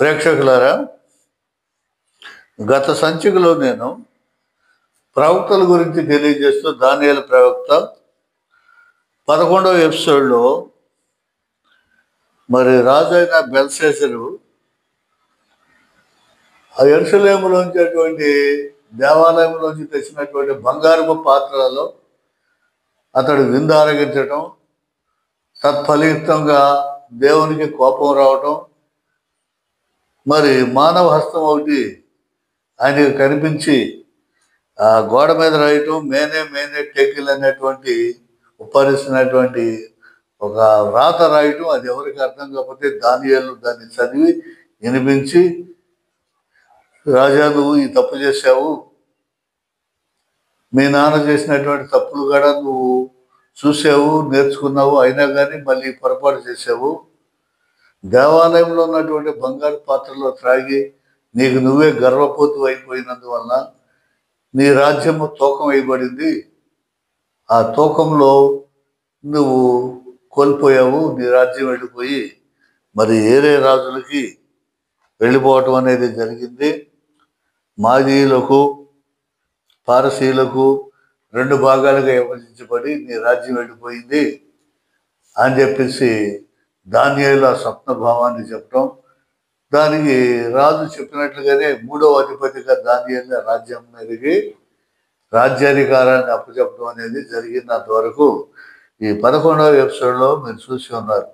ప్రేక్షకులారా, గత సంచికలో నేను ప్రవక్తల గురించి తెలియజేస్తూ దానియేలు ప్రవక్త 11వ ఎపిసోడ్లో రాజైన బెల్షస్సరు ఆ యెరూషలేములోంచి అటువంటి దేవాలయంలోంచి తెచ్చినటువంటి బంగారపు పాత్రలలో అతడు విందు ఆరగించటం, తత్ఫలితంగా దేవునికి కోపం రావటం, మానవ హస్తం ఒకటి ఆయనకు కనిపించి ఆ గోడ మీద రాయటం, మేనే మేనే టెకిల్ అనేటువంటి ఉపరిస్తున్నటువంటి ఒక వ్రాత రాయటం. అది ఎవరికి అర్థం కాకపోతే దానియేలు దాన్ని చదివి వినిపించి, రాజా నువ్వు ఈ తప్పు చేశావు, మీ నాన్న చేసినటువంటి తప్పులు కూడా నువ్వు చూసావు, నేర్చుకున్నావు, అయినా కానీ మళ్ళీ పొరపాటు చేసావు. దేవాలయంలో ఉన్నటువంటి బంగారు పాత్రలో త్రాగి నీకు నువ్వే గర్వపోతు అయిపోయినందువల్ల నీ రాజ్యము తూకం వేయబడింది. ఆ తూకంలో నువ్వు కోల్పోయావు, నీ రాజ్యం వెళ్ళిపోయి ఏరే రాజులకి వెళ్ళిపోవటం అనేది జరిగింది. మాదీయులకు, పారసీయులకు 2 భాగాలుగా విభజించబడి నీ రాజ్యం వెళ్ళిపోయింది అని చెప్పేసి దానియేలు ఆ స్వప్న భావాన్ని చెప్పటం. దానికి రాజు చెప్పినట్లుగానే 3వ అధిపతిగా దానియేలు రాజ్యం మీదకి రాజ్యాధికారాన్ని అప్పచెప్పడం అనేది జరిగింది. అంతవరకు ఈ 11వ ఎపిసోడ్లో మీరు చూసి ఉన్నారు.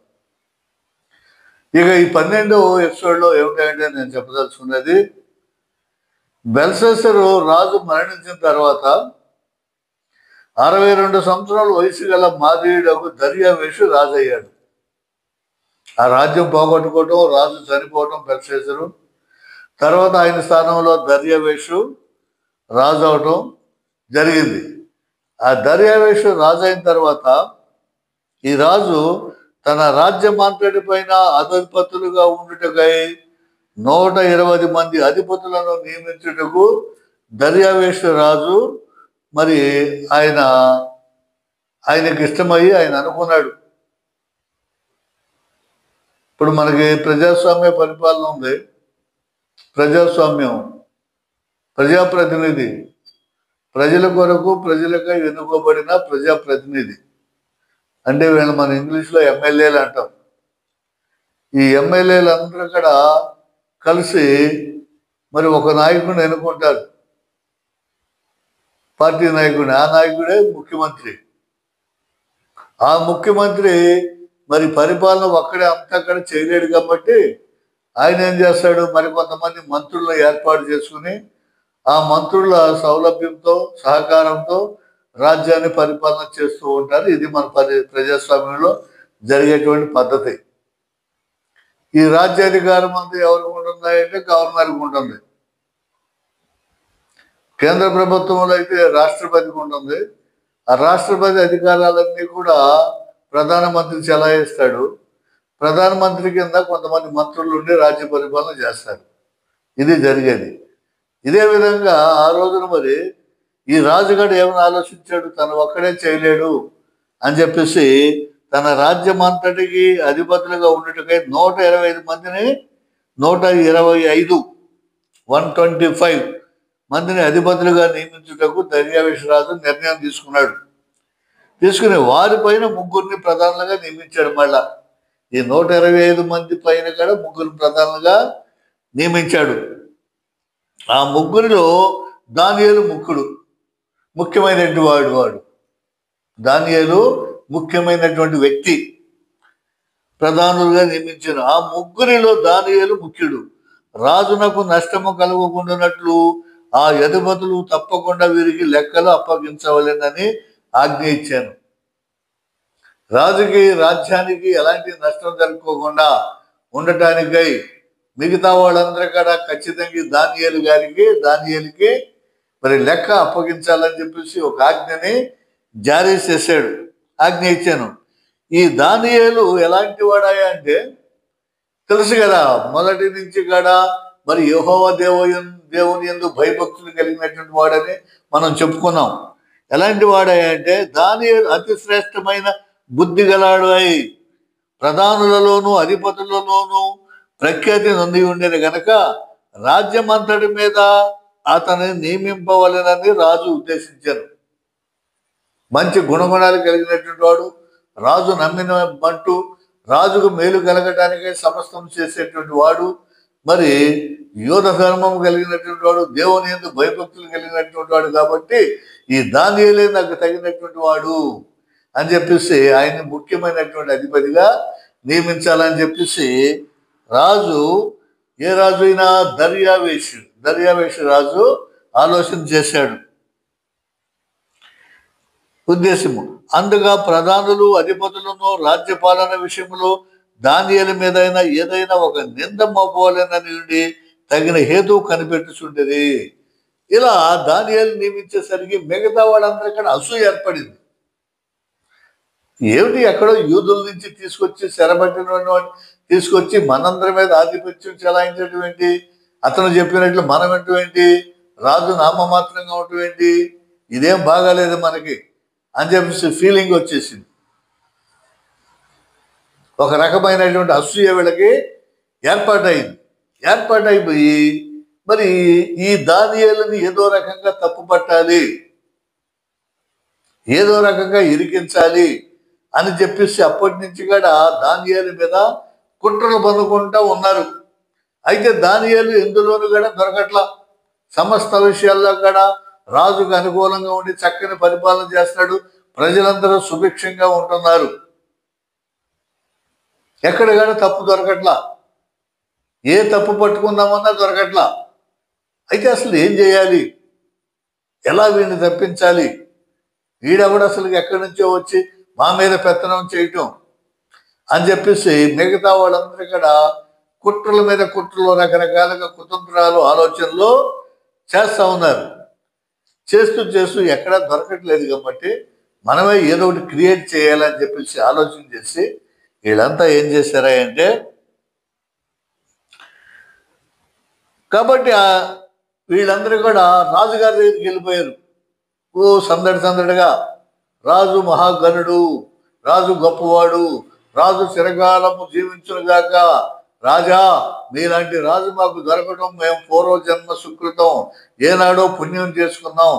ఇక ఈ 12వ ఎపిసోడ్లో ఏమిటంటే నేను చెప్పదలుచుకున్నది, బెల్షస్సరు రాజు మరణించిన తర్వాత 62 సంవత్సరాల వయసు గల మాదీయుడకు దర్యావేషు రాజు అయ్యాడు. ఆ రాజ్యం పోగొట్టుకోవటం, రాజు చనిపోవటం బెల్షస్సరు. తర్వాత ఆయన స్థానంలో దర్యావేషు రాజు అవటం జరిగింది. ఆ దర్యావేషు రాజు అయిన తర్వాత ఈ రాజు తన రాజ్యమంతటి పైన అధిపతులుగా ఉండుటకై 120 మంది అధిపతులను నియమించుటకు దర్యావేషు రాజు ఆయనకి ఇష్టమయ్యి ఆయన అనుకున్నాడు. ఇప్పుడు మనకి ప్రజాస్వామ్య పరిపాలన ఉంది. ప్రజాస్వామ్యం, ప్రజాప్రతినిధి, ప్రజల కొరకు ప్రజలకై ఎన్నుకోబడిన ప్రజాప్రతినిధి అంటే వీళ్ళు మన ఇంగ్లీష్లో ఎమ్మెల్యేలు అంటాం. ఈ ఎమ్మెల్యేలు అందరూ కూడా కలిసి ఒక నాయకుడిని ఎన్నుకుంటారు, పార్టీ నాయకుడిని. ఆ నాయకుడే ముఖ్యమంత్రి. ఆ ముఖ్యమంత్రి పరిపాలన ఒక్కడే అంతక్కడ చేయలేడు కాబట్టి ఆయన ఏం చేస్తాడు, కొంతమంది మంత్రులను ఏర్పాటు చేసుకుని ఆ మంత్రుల సౌలభ్యంతో సహకారంతో రాజ్యాన్ని పరిపాలన చేస్తూ ఉంటారు. ఇది మన ప్రజాస్వామ్యంలో జరిగేటువంటి పద్ధతి. ఈ రాజ్యాధికారం అంతా ఎవరికి ఉంటుంది అంటే గవర్నర్కి ఉంటుంది. కేంద్ర ప్రభుత్వంలో అయితే రాష్ట్రపతికి ఉంటుంది. ఆ రాష్ట్రపతి అధికారాలన్నీ కూడా ప్రధానమంత్రి చెలాయిస్తాడు. ప్రధానమంత్రి కింద కొంతమంది మంత్రులు ఉండి రాజ్య పరిపాలన చేస్తారు. ఇది జరిగేది. ఇదే విధంగా ఆ రోజున ఈ రాజుగాడు ఏమైనా ఆలోచించాడు, తను ఒక్కడే చేయలేడు అని చెప్పేసి తన రాజ్యం అంతటికి అధిపతులుగా ఉండటకై 125 మందిని 125 మందిని అధిపతులుగా నియమించుటకు దర్యావేషు రాజు నిర్ణయం తీసుకుని వారిపైన 3 ప్రధానులుగా నియమించాడు. మళ్ళా ఈ 125 మంది పైన కూడా 3 ప్రధానులుగా నియమించాడు. ఆ 3లో దానియేలు ముఖ్యమైనటువంటి వాడు. దానియేలు ముఖ్యమైనటువంటి వ్యక్తి, ప్రధానులుగా నియమించిన ఆ 3లో దానియేలు ముఖ్యుడు. రాజునకు నష్టము కలగకుండానట్లు ఆ అధిపతులు తప్పకుండా వీరికి లెక్కలు అప్పగించవలెనని ఆజ్ఞ ఇచ్చాను. రాజుకి, రాజ్యానికి ఎలాంటి నష్టం జరుపుకోకుండా ఉండటానికై మిగతా వాళ్ళందరూ కూడా ఖచ్చితంగా దానియేలుకి లెక్క అప్పగించాలని చెప్పేసి ఒక ఆజ్ఞని జారీ చేశాడు. ఆజ్ఞ ఇచ్చాను. ఈ దానియేలు ఎలాంటి వాడాయా అంటే తెలుసు కదా, మొదటి నుంచి కూడా యెహోవా దేవుని యందు భయభక్తులు కలిగినటువంటి వాడని మనం చెప్పుకున్నాం. ఎలాంటి వాడాయా అంటే దానియేలు అతి శ్రేష్టమైన బుద్ధి గలవాడు అయి ప్రధానులలోనూ అధిపతులలోనూ ప్రఖ్యాతి నొంది ఉండేది గనక రాజ్యమంతటి మీద అతనిని నియమింపవలెనని రాజు ఉద్దేశించారు. మంచి గుణగుణాలు కలిగినటువంటి వాడు, రాజు నమ్మిన బంటు, రాజుకు మేలు కలగటానికే సమస్తం చేసేటువంటి వాడు, మరి యోధ ధర్మం కలిగినటువంటి వాడు, దేవుని యందు భయభక్తులు కలిగినటువంటి వాడు కాబట్టి ఈ దానియేలే నాకు తగినటువంటి వాడు అని చెప్పేసి ఆయన్ని ముఖ్యమైనటువంటి అధిపతిగా నియమించాలని చెప్పేసి రాజు, ఏ రాజు అయినా దర్యావేషు రాజు ఆలోచన చేశాడు. ఉద్దేశము అందుగా ప్రధానులు అధిపతులను రాజ్యపాలన విషయంలో దానియేలు మీద ఏదైనా ఒక నింద మోపవాలనని తగిన హేతువు కనిపెట్టుచుండేది. ఇలా దానియేలు నియమించేసరికి మిగతా వాళ్ళందరికీ అసూయ ఏర్పడింది. ఏమిటి, ఎక్కడో యూదుల నుంచి తీసుకొచ్చి శరబట్టిన తీసుకొచ్చి మనందరి మీద ఆధిపత్యం చెలాయించడం ఏంటి, అతను చెప్పినట్లు మనం ఏంటి, రాజు నామమాత్రంగా ఉండటం ఏంటి, ఇదేం బాగాలేదు మనకి అని చెప్పేసి ఫీలింగ్ వచ్చేసింది. ఒక రకమైనటువంటి అసూయ వీళ్ళకి ఏర్పాటైపోయి మరి ఈ దానియేలుని ఏదో రకంగా తప్పు పట్టాలి, ఏదో రకంగా ఇరికించాలి అని చెప్పేసి అప్పటి నుంచి కూడా దానియేలు మీద కుట్రలు పన్నుకుంటా ఉన్నారు. అయితే దానియేలు ఎందులోనూ కూడా దొరకట్లా. సమస్త విషయాల్లో కూడా రాజుకు అనుకూలంగా ఉండి చక్కని పరిపాలన చేస్తాడు, ప్రజలందరూ సుభిక్షంగా ఉంటున్నారు, ఎక్కడ కానీ తప్పు దొరకట్లా, ఏ తప్పు పట్టుకుందామన్నా దొరకట్లా. అయితే అసలు ఏం చేయాలి, ఎలా వీడిని తప్పించాలి, వీడెవడు అసలు ఎక్కడి నుంచో వచ్చి మా మీద పెత్తనం చేయటం అని చెప్పేసి మిగతా వాళ్ళందరూ కూడా కుట్రల మీద కుట్రలు, రకరకాలుగా కుతంత్రాలు, ఆలోచనలు చేస్తూ ఉన్నారు. చేస్తూ ఎక్కడా దొరకట్లేదు కాబట్టి మనమే ఏదో ఒకటి క్రియేట్ చేయాలని చెప్పేసి ఆలోచన చేసి వీళ్ళంతా ఏం చేశారా అంటే, కాబట్టి వీళ్ళందరూ కూడా రాజుగారి దగ్గరికి వెళ్ళిపోయారు. సందడిగా రాజు మహాగణుడు, రాజు గొప్పవాడు, రాజు చిరకాలము జీవించునుగాక, రాజా మీలాంటి రాజు మాకు దొరకడం మేము పూర్వజన్మ సుకృతం, ఏనాడో పుణ్యం చేసుకున్నాం,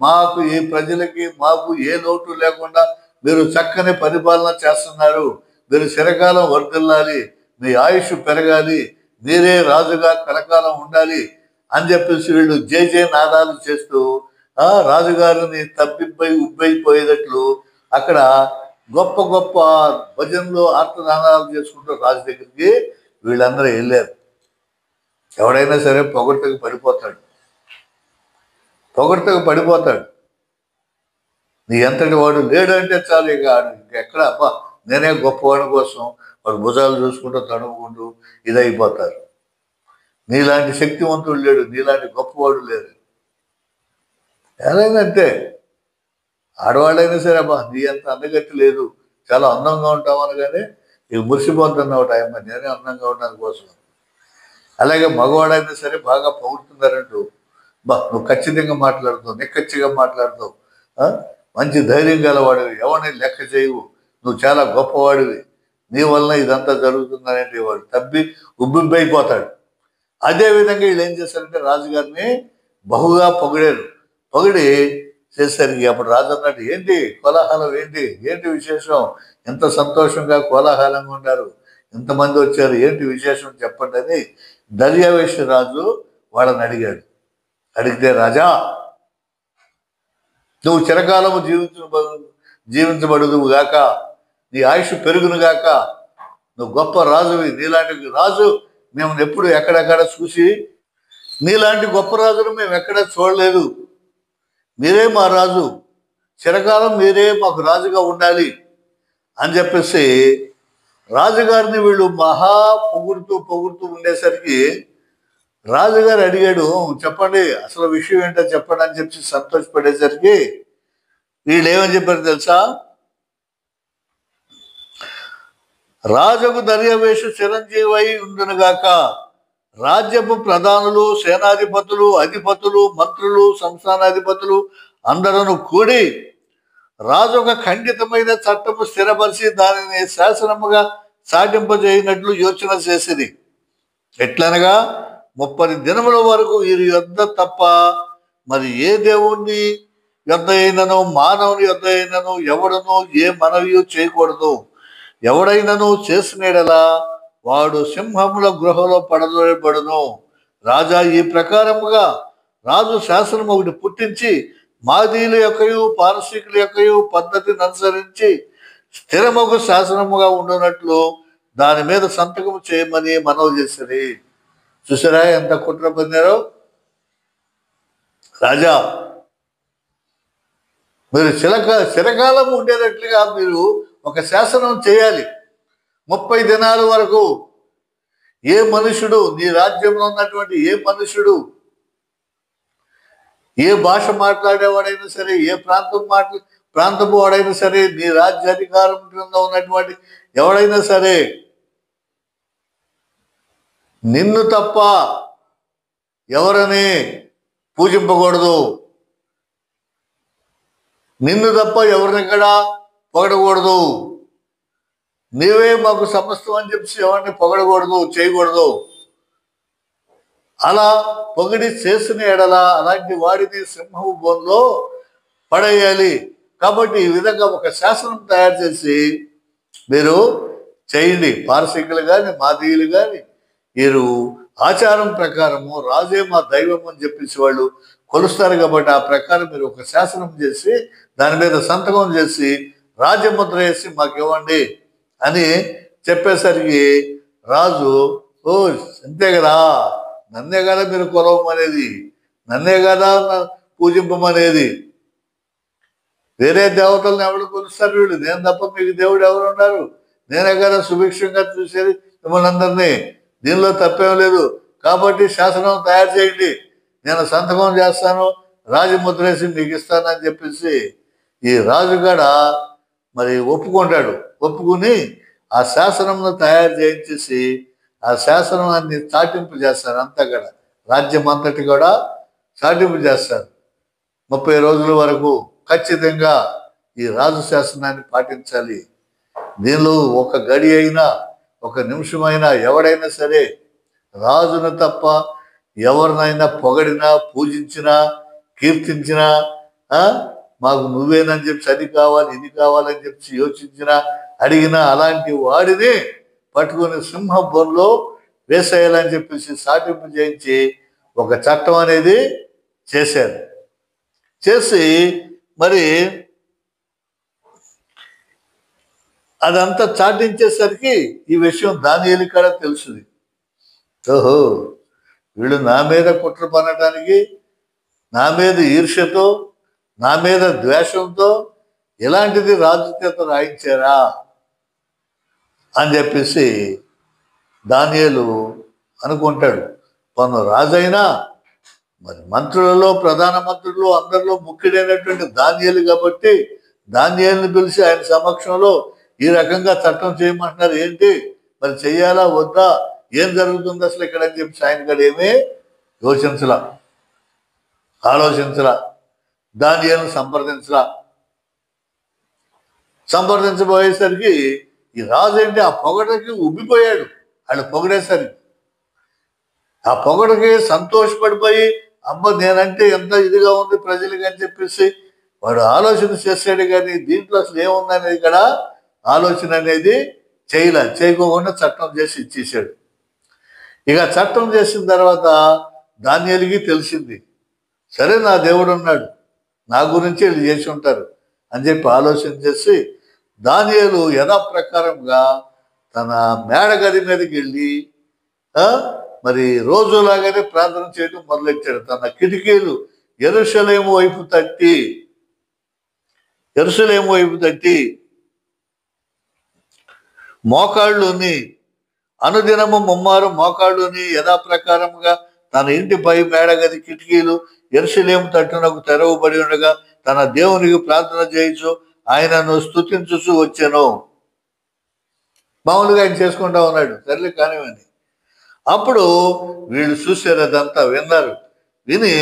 మాకు ఈ ప్రజలకి మాకు ఏ లోటు లేకుండా మీరు చక్కని పరిపాలన చేస్తున్నారు, మీరు చిరకాలం వర్ధిల్లాలి, మీ ఆయుష్ పెరగాలి, మీరే రాజుగా కలకాలం ఉండాలి అని చెప్పేసి వీళ్ళు జే నాదాలు చేస్తూ రాజుగారిని ఉబ్బైపోయేటట్లు అక్కడ గొప్ప గొప్ప భజనలు ఆర్తనాదాలు చేసుకుంటూ రాజు దగ్గరికి వీళ్ళందరూ వెళ్ళారు. ఎవడైనా సరే పొగడ్తకు పడిపోతాడు. నీ ఎంతటి వాడు లేడు అంటే చాలు, ఇక ఎక్కడ అబ్బా నేనే గొప్పవాడి కోసం వాడు భుజాలు చూసుకుంటూ తడుముకుంటూ ఇదైపోతారు. నీలాంటి శక్తివంతుడు లేడు, నీలాంటి గొప్పవాడు లేరు. ఎలాగంటే ఆడవాళ్ళైనా సరే అబ్బా నీ అంత అందగట్టి లేదు, చాలా అందంగా ఉంటావు అనగానే ఇక మురిసిపోతున్నావు టైం, నేనే అందంగా ఉండడానికి కోసం. అలాగే మగవాడైనా సరే బాగా పొగుడుతున్నారంటూ, నువ్వు ఖచ్చితంగా మాట్లాడుతావు, నిక్కచ్చిగా మాట్లాడుతావు, మంచి ధైర్యం గలవాడివి, ఎవరిని లెక్క చేయవు, నువ్వు చాలా గొప్పవాడివి, నీ వలన ఇదంతా జరుగుతుందనేది వాడు ఉబ్బిబ్బైపోతాడు. అదేవిధంగా వీళ్ళు ఏం చేశారంటే రాజుగారిని బహుగా పొగిడి చేసరికి అప్పుడు రాజు అన్నాడు, ఏంటి కోలాహలం, ఏంటి విశేషం, ఎంత సంతోషంగా కోలాహలంగా ఉన్నారు, ఇంతమంది వచ్చారు, ఏంటి విశేషం చెప్పండి అని దర్యావేషు రాజు వాళ్ళని అడిగితే, రాజా నువ్వు చిరకాలము జీవించబడుదువు గాక, నీ ఆయుష్ పెరుగును గాక, నువ్వు గొప్ప రాజువి, నీలాంటి రాజు మేము ఎప్పుడు ఎక్కడెక్కడ చూసి, నీలాంటి గొప్ప రాజును మేము ఎక్కడ చూడలేదు, మీరే మా రాజు, చిరకాలం మీరే మాకు రాజుగా ఉండాలి అని చెప్పేసి రాజుగారిని వీళ్ళు మహా పొగుడుతూ ఉండేసరికి రాజుగారు అడిగాడు, చెప్పండి అసలు విషయం ఏంటో చెప్పండి అని చెప్పి సంతోషపడేసరికి వీళ్ళు ఏమని చెప్పారు తెలుసా, రాజుకు దర్యావేషు చిరంజీవై ఉండునుగాక, రాజ్యపు ప్రధానులు, సేనాధిపతులు, అధిపతులు, మంత్రులు, సంస్థానాధిపతులు అందరూ కూడి రాజు ఒక ఖండితమైన చట్టము స్థిరపరిచి దానిని శాసనముగా సాటింపజేయనట్లు యోచన చేసింది. ఎట్లనగా 30 దినముల వరకు వీరి యొద్ద తప్ప మరి ఏ దేవుణ్ణి యొద్ద అయినను మానవుని యొద్ద అయినను ఎవడను ఏ మనవియు చేయకూడదు. ఎవడైనను చేసినడలా వాడు సింహముల గృహలో పడదోయబడును. రాజా ఈ ప్రకారముగా రాజు శాసనం ఒకటి పుట్టించి మాదీయుల యొక్కయు పారసీకుల యొక్కయు పద్ధతిని అనుసరించి స్థిరముకు శాసనముగా ఉండునట్లు దాని మీద సంతకం చేయమని మనవి చేసిరి. చూసారా ఎంత కుట్ర పొందారో. రాజా మీరు చిరకాలం ఉండేటట్లుగా మీరు ఒక శాసనం చేయాలి. 30 దినాల వరకు ఏ మనుషుడు, నీ రాజ్యంలో ఉన్నటువంటి ఏ మనుషుడు, ఏ భాష మాట్లాడేవాడైనా సరే, ఏ ప్రాంతపు వాడైనా సరే, నీ రాజ్యాధికారం కింద ఉన్నటువంటి ఎవడైనా సరే నిన్ను తప్ప ఎవరని పూజింపకూడదు. నిన్ను తప్ప ఎవరిని కూడా పొగడకూడదు. నీవే మాకు సమస్తం అని చెప్పి ఎవరిని పొగడకూడదు, చేయకూడదు. అలా పొగిడి చేసిన ఎడల అలాంటి వాడిని సింహపు బోన్లో పడేయాలి. కాబట్టి ఈ విధంగా ఒక శాసనం తయారు చేసి మీరు చేయండి. పారసీకులు కానీ మాదీయులు కానీ వీరు ఆచారం ప్రకారము రాజే మా దైవం అని చెప్పేసి వాళ్ళు కొలుస్తారు. కాబట్టి ఆ ప్రకారం మీరు ఒక శాసనం చేసి దాని మీద సంతకం చేసి రాజముద్ర వేసి మాకు ఇవ్వండి అని చెప్పేసరికి రాజు, ఓ అంతే కదా, నన్నే కదా మీరు కొలవమనేది, నన్నే కదా పూజింపమనేది, వేరే దేవతలను ఎవరు కొలుస్తారు వీళ్ళు, నేను తప్ప మీకు దేవుడు ఎవరు ఉన్నారు, నేనే కదా సుభిక్షంగా చూసేది మిమ్మల్ని అందరినీ, దీనిలో తప్పేం లేదు. కాబట్టి శాసనం తయారు చేయండి, నేను సంతకం చేస్తాను, రాజముద్రేసి మీకు ఇస్తానని చెప్పేసి ఈ రాజుగాడ మరి ఒప్పుకుంటాడు. ఒప్పుకుని ఆ శాసనంను తయారు చేయించేసి ఆ శాసనాన్ని చాటింపు చేస్తారు. అంతా కూడా రాజ్యం అంతటి కూడా చాటింపు చేస్తారు. 30 రోజుల వరకు ఖచ్చితంగా ఈ రాజు శాసనాన్ని పాటించాలి. దీనిలో ఒక గడి అయినా ఒక నిమిషమైనా ఎవడైనా సరే రాజును తప్ప ఎవరినైనా పొగడినా, పూజించినా, కీర్తించినా, మాకు నువ్వేనని చెప్పి అది కావాలి ఇది కావాలని చెప్పి యోచించినా, అడిగినా అలాంటి వాడిని పట్టుకుని సింహ బొర్లో వేసేయాలని చెప్పేసి సాటింపు చేయించి ఒక చట్టం అనేది చేశారు. చేసి మరి అదంతా చాటించేసరికి ఈ విషయం దానియేలు కూడా తెలుసుది. ఓహో, వీళ్ళు నా మీద కుట్ర పనడానికి, నా మీద ఈర్ష్యతో, నా మీద ద్వేషంతో ఇలాంటిది రాజు చేత రాయించారా అని చెప్పేసి దానియేలు అనుకుంటాడు. పన్ను రాజైనా మరి మంత్రులలో, ప్రధాన మంత్రులు అందరిలో ముఖ్యుడైనటువంటి దానియేలు కాబట్టి దానియేలుని పిలిచి ఆయన సమక్షంలో ఈ రకంగా చట్టం చేయమంటున్నారు, ఏంటి మరి చెయ్యాలా వద్దా, ఏం జరుగుతుంది అసలు ఇక్కడ అని చెప్పి ఆయన కూడా ఏమీ ఆలోచించలా. దానియేలుని సంప్రదించబోయేసరికి ఈ రాజు ఏంటి ఆ పొగడకి ఉబ్బిపోయాడు. వాళ్ళు పొగడేసరికి ఆ పొగడకి సంతోషపడిపోయి, అమ్మ నేనంటే ఎంత ఇదిగా ఉంది ప్రజలకి అని చెప్పేసి వాడు ఆలోచన చేశాడు. కానీ దీంట్లో అసలు ఏముందనేది ఇక్కడ ఆలోచన అనేది చేయకోకుండా చట్టం చేసి ఇచ్చేసాడు. ఇక చట్టం చేసిన తర్వాత దానియేలుకి తెలిసింది, సరే నా దేవుడు ఉన్నాడు, నా గురించి వీళ్ళు చేసి ఉంటారు అని చెప్పి ఆలోచన చేసి దానియేలు యథాప్రకారంగా తన మేడగది మీదకి వెళ్ళి మరి రోజులాగానే ప్రార్థన చేయడం మొదలెట్టాడు. తన కిటికీలు యెరూషలేము వైపు తట్టి మోకాళ్ళుని అనుదినము ముమ్మారు మోకాళ్ళుని యథాప్రకారంగా తన ఇంటిపై మేడగది కిటికీలు యెరూషలేము తట్టునకు తెరవబడి ఉండగా తన దేవునికి ప్రార్థన చేయించు ఆయనను స్తుతించుచు వచ్చాను. మామూలుగా ఆయన చేసుకుంటా ఉన్నాడు, సర్లే కానివ్వండి. అప్పుడు వీళ్ళు చూశారు, అదంతా విన్నారు. విని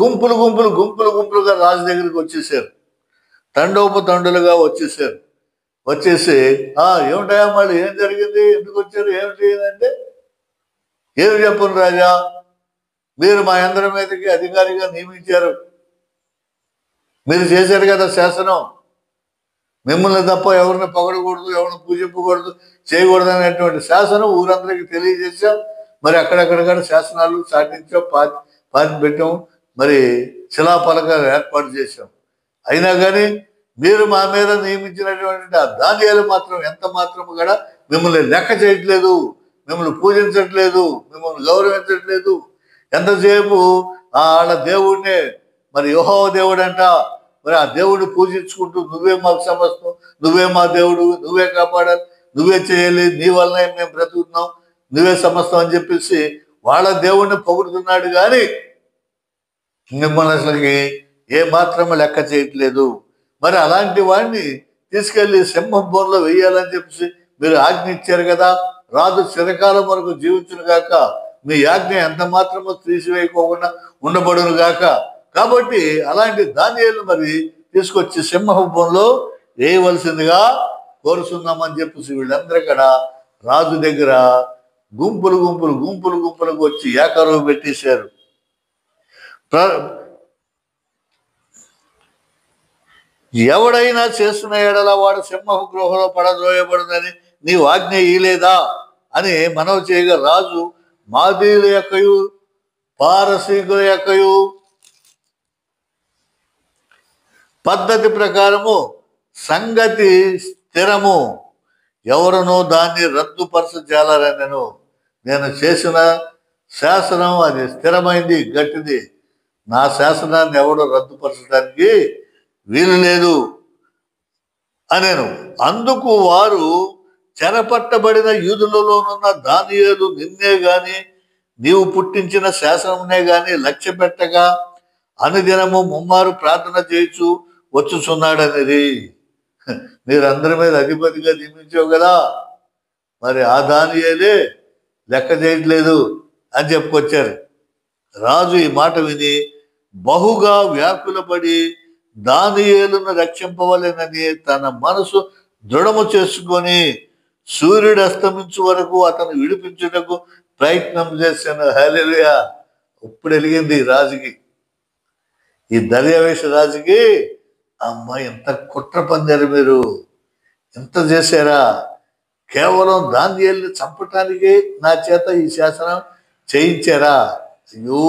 గుంపులుగా రాజు దగ్గరికి వచ్చేసారు, తండోపతండులుగా వచ్చేసారు. వచ్చేసి ఏమిటయా మళ్ళీ ఏం జరిగింది, ఎందుకు వచ్చారు, ఏమిటి అంటే ఏమి చెప్పను రాజా, మీరు మా అందరి మీదకి అధికారిగా నియమించారు, మీరు చేశారు కదా శాసనం, మిమ్మల్ని తప్ప ఎవరిని పొగడకూడదు, ఎవరిని పూజింపకూడదు, చేయకూడదు అనేటువంటి శాసనం ఊరందరికీ తెలియజేశాం. మరి అక్కడక్కడ శాసనాలు సాటించాం, పాతి పెట్టాం, మరి శిలాఫలకాలు ఏర్పాటు చేశాం. అయినా కానీ మీరు మా మీద నియమించినటువంటి ఆ దానియేలు మాత్రం ఎంత మాత్రం కూడా మిమ్మల్ని లెక్క చేయట్లేదు, మిమ్మల్ని పూజించట్లేదు, మిమ్మల్ని గౌరవించట్లేదు. ఎంతసేపు వాళ్ళ దేవుడినే, మరి యెహోవా దేవుడు అంట, మరి ఆ దేవుడిని పూజించుకుంటూ నువ్వే మాకు సమస్తం, నువ్వే మా దేవుడు, నువ్వే కాపాడాలి, నువ్వే చేయాలి, నీ వల్లనే మేము బ్రతుకుతున్నాం, నువ్వే సమస్తం అని చెప్పేసి వాళ్ళ దేవుడిని పొగుడుతున్నాడు. కానీ మిమ్మల్ని అసలుకి ఏ మాత్రమే లెక్క చేయట్లేదు. మరి అలాంటి వాడిని తీసుకెళ్లి సింహం బోన్లో వేయాలని చెప్పేసి మీరు ఆజ్ఞ ఇచ్చారు కదా, రాజు చిరకాలం వరకు జీవించును గాక, మీ ఆజ్ఞ ఎంత మాత్రమో తీసివేయకోకుండా ఉండబడును గాక. కాబట్టి అలాంటి దానియేలు మరి తీసుకొచ్చి సింహం బోన్లో వేయవలసిందిగా కోరుతున్నామని చెప్పేసి వీళ్ళందరూ కూడా రాజు దగ్గర గుంపులుగా వచ్చి ఏకరువు పెట్టేశారు. ఎవడైనా చేస్తున్న ఎడల వాడు సింహపు గృహంలో పడద్రోయబడునని నీవు ఆజ్ఞ ఇయలేదా అని మనవి చేయగా, రాజు మాదీయుల యొక్కయు పారసీకుల యొక్కయు పద్ధతి ప్రకారము సంగతి స్థిరము, ఎవరునో దాన్ని రద్దుపరచజాలరనెను. నేను చేసిన శాసనం అది స్థిరమైంది, గట్టిది, నా శాసనాన్ని ఎవడో రద్దుపరచడానికి వీలు లేదు అనేను. అందుకు వారు చెరపట్టబడిన యూదులలోనున్న దానియేలు నిన్నే గాని నీవు పుట్టించిన శాసనంనే గాని లక్ష్య పెట్టగా అనుదినము ముమ్మారు ప్రార్థన చేయొచ్చు వచ్చుచున్నాడనేది. మీరందరి మీద అధిపతిగా నియమించావు కదా, మరి ఆ దానియేలే లెక్క చేయట్లేదు అని చెప్పుకొచ్చారు. రాజు ఈ మాట విని బహుగా వ్యాకులపడి దానియేలును రక్షింపవలెనని తన మనసు దృఢము చేసుకొని సూర్యుడు అస్తమించు వరకు అతను విడిపించుటకు ప్రయత్నం చేశాను. హల్లెలూయా! ఇప్పుడు వెలిగింది రాజుకి, ఈ దర్యావేష రాజుకి. అమ్మ, ఎంత కుట్ర పందారు మీరు, ఎంత చేశారా? కేవలం దానియేలుని చంపటానికి నా చేత ఈ శాసనం చేయించారా? అయ్యో,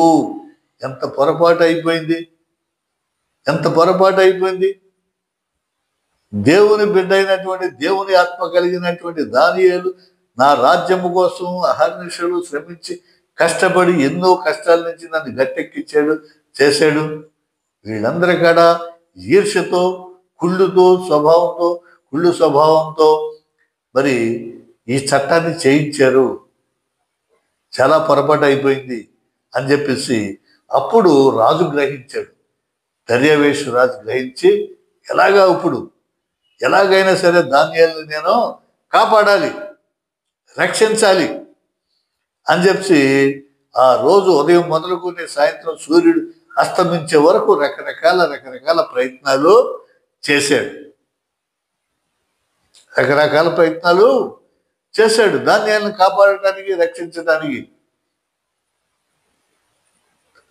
ఎంత పొరపాటు అయిపోయింది, ఎంత పొరపాటు అయిపోయింది. దేవుని బిడ్డ అయినటువంటి, దేవుని ఆత్మ కలిగినటువంటి దానియేలు నా రాజ్యము కోసం అహర్నిశలు శ్రమించి కష్టపడి ఎన్నో కష్టాల నుంచి నన్ను గట్టెక్కించాడు, చేశాడు. వీళ్ళందరి కాడ ఈర్ష్యతో, కుళ్ళు స్వభావంతో మరి ఈ చట్టాన్ని చేయించారు. చాలా పొరపాటు అయిపోయింది అని చెప్పేసి అప్పుడు రాజు గ్రహించాడు. దర్యావేషు రాజు గ్రహించి, ఎలాగైనా సరే దానియేలుని నేను కాపాడాలి, రక్షించాలి అని చెప్పి ఆ రోజు ఉదయం మొదలుకొని సాయంత్రం సూర్యుడు అస్తమించే వరకు రకరకాల ప్రయత్నాలు చేశాడు. దానియేలుని కాపాడటానికి, రక్షించడానికి.